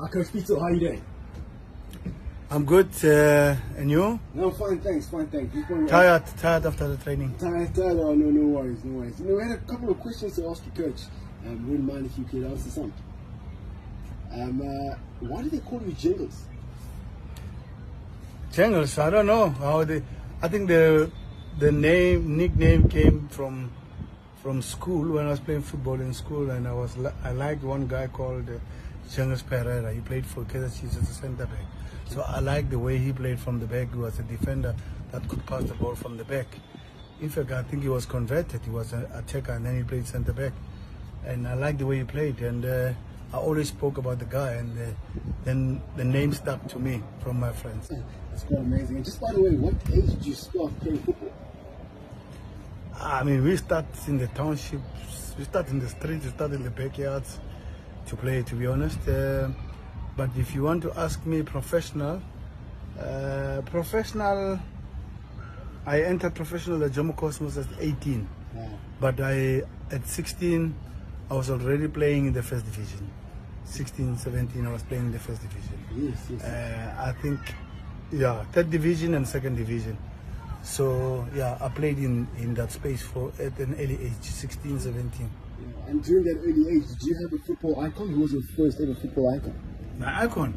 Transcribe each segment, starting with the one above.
Coach Pitso, how are you doing? I'm good, and you? No, fine, thanks, fine, thanks. Tired after the training. Tired, oh, no worries. You know, we had a couple of questions to ask you, Coach. Wouldn't mind if you could answer some. Why do they call you Jingles? Jingles, I don't know how they. I think the nickname came from school when I was playing football in school, and I liked one guy called Jingles Pereira. He played for Kaizer Chiefs as a centre back. So I liked the way he played from the back. He was a defender that could pass the ball from the back. In fact, I think he was converted. He was an attacker, and then he played centre back. And I liked the way he played. And I always spoke about the guy, and then the name stuck to me from my friends. That's quite amazing. And just by the way, what age did you start playing football? I mean, we start in the townships, we start in the streets, we start in the backyards to play, to be honest. But if you want to ask me professional, I entered professional at Jomo Cosmos at 18. Wow. But at 16, I was already playing in the first division. 16, 17, I was playing in the first division. Yes. I think, yeah, third division and second division. So, yeah, I played in that space at an early age, 16, 17. Yeah. And during that early age, did you have a football icon? Who was your first ever football icon? My icon?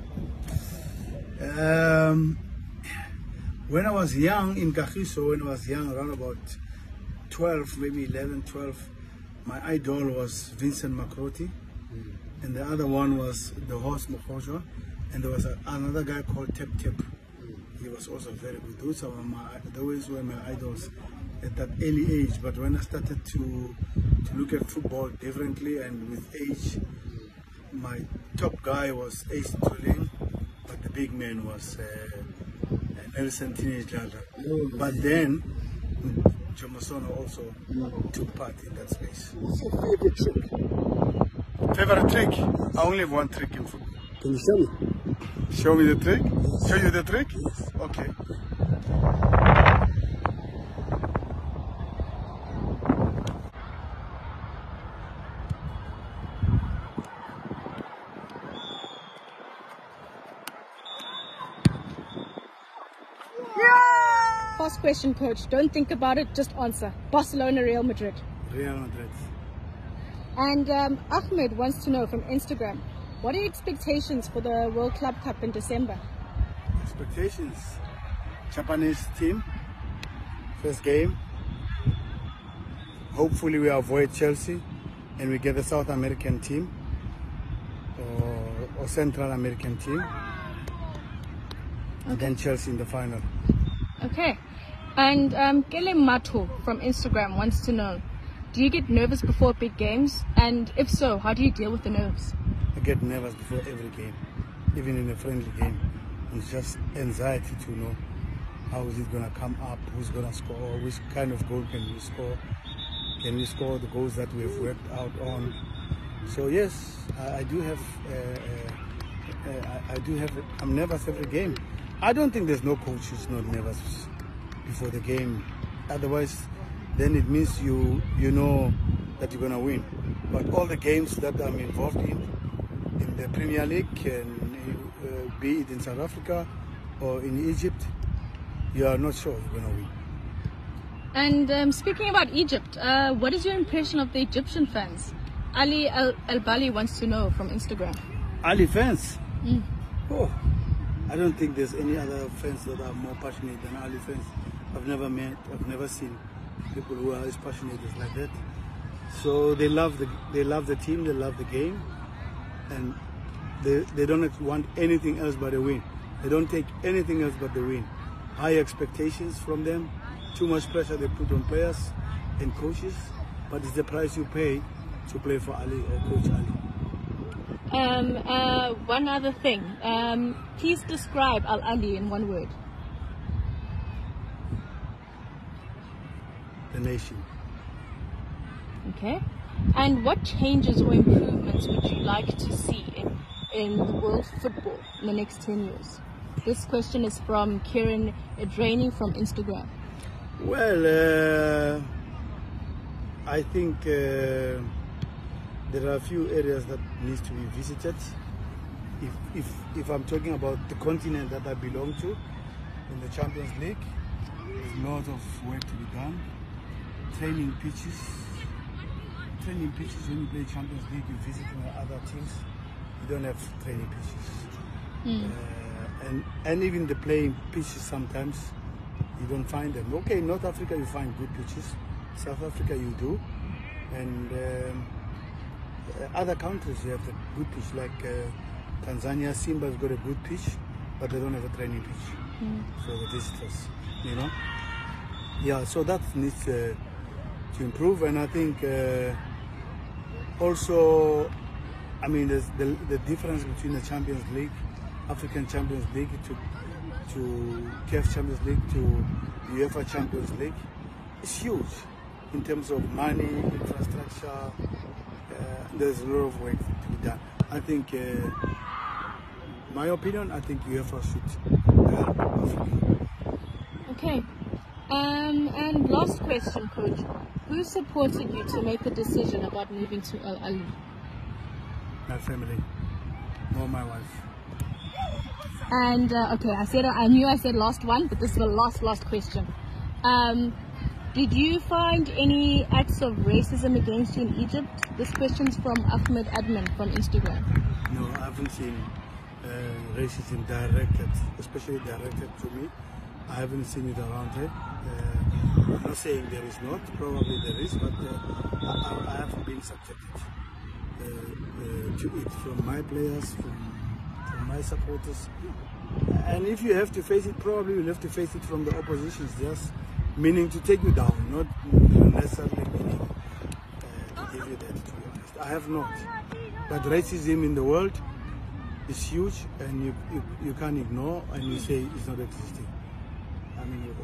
When I was young in Kagiso, around about 12, maybe 11, 12, my idol was Vincent Macroti. And the other one was the horse Mokhosha. And there was another guy called Tep Tep. He was also very good. Those were my idols at that early age. But when I started to look at football differently and with age, my top guy was Ace Tuling, but the big man was Nelson Teenage Lada. But then Jomosono also took part in that space. What's your favorite trick? Favorite trick? I only have one trick in football. Can you show me? Show me the trick? Show you the trick? Yes. Okay. Last question, Coach. Don't think about it, just answer. Barcelona, Real Madrid. Real Madrid. And Ahmed wants to know from Instagram, what are your expectations for the World Club Cup in December? Expectations? Japanese team, first game. Hopefully we avoid Chelsea and we get a South American team or Central American team. Okay. And then Chelsea in the final. Okay. And Kele Mato from Instagram wants to know, do you get nervous before big games? And if so, how do you deal with the nerves? I get nervous before every game, even in a friendly game. It's just anxiety to know how is it going to come up, who's going to score, which kind of goal can we score. Can we score the goals that we have worked out on? So yes, I'm nervous every game. I don't think there's no coach who's not nervous before the game. Otherwise, then it means you know that you're gonna win. But all the games that I'm involved in the Premier League, and be it in South Africa or in Egypt, you are not sure you're gonna win. And speaking about Egypt, what is your impression of the Egyptian fans? Ali Al-Bali wants to know from Instagram. Ahly fans? Oh, I don't think there's any other fans that are more passionate than Ahly fans. I've never never seen people who are as passionate as like that. So they love the team, they love the game, and they don't want anything else but a win. They don't take anything else but the win. High expectations from them, too much pressure they put on players and coaches, but it's the price you pay to play for Ali or Coach Ali. One other thing, please describe Al-Ali in one word. The nation. Okay. And what changes or improvements would you like to see in the world football in the next 10 years? This question is from Kieran Edraini from Instagram. Well, I think there are a few areas that needs to be visited. if I'm talking about the continent that I belong to, in the Champions League, there's a lot of work to be done. Training pitches, when you play Champions League, you visit other teams, you don't have training pitches. And even the playing pitches, sometimes you don't find them. Okay, North Africa you find good pitches, South Africa you do, and other countries you have the good pitch, like Tanzania, Simba's got a good pitch, but they don't have a training pitch for the visitors, you know. Yeah, so that needs to improve, and I think also, I mean, there's the difference between the Champions League, African Champions League to CAF Champions League to UEFA Champions League is huge in terms of money, infrastructure. There's a lot of work to be done. I think, my opinion, I think UEFA should help Africa. Okay. And last question, Coach. Who supported you to make the decision about moving to Ahly? My family, not my wife. And okay, I knew I said last one, but this is the last question. Did you find any acts of racism against you in Egypt? This question's from Ahmed Admin from Instagram. No, I haven't seen racism directed, especially directed to me. I haven't seen it around here. I'm not saying there is not, probably there is, but I haven't been subjected to it from my players, from my supporters. And if you have to face it, probably you'll have to face it from the opposition, just meaning to take you down, not necessarily meaning to give you that, to be honest. I have not. But racism in the world is huge, and you can't ignore, and you say it's not existing. I mean,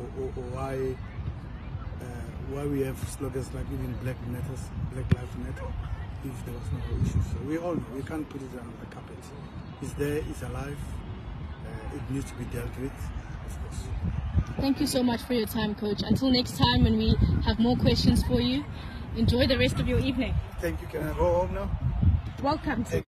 why we have slogans like even Black Lives Matter, if there was no issue. So we all know, we can't put it under the carpet. It's there, it's alive, it needs to be dealt with, of course. Thank you so much for your time, Coach. Until next time when we have more questions for you, enjoy the rest of your evening. Thank you. Can I go home now? Welcome.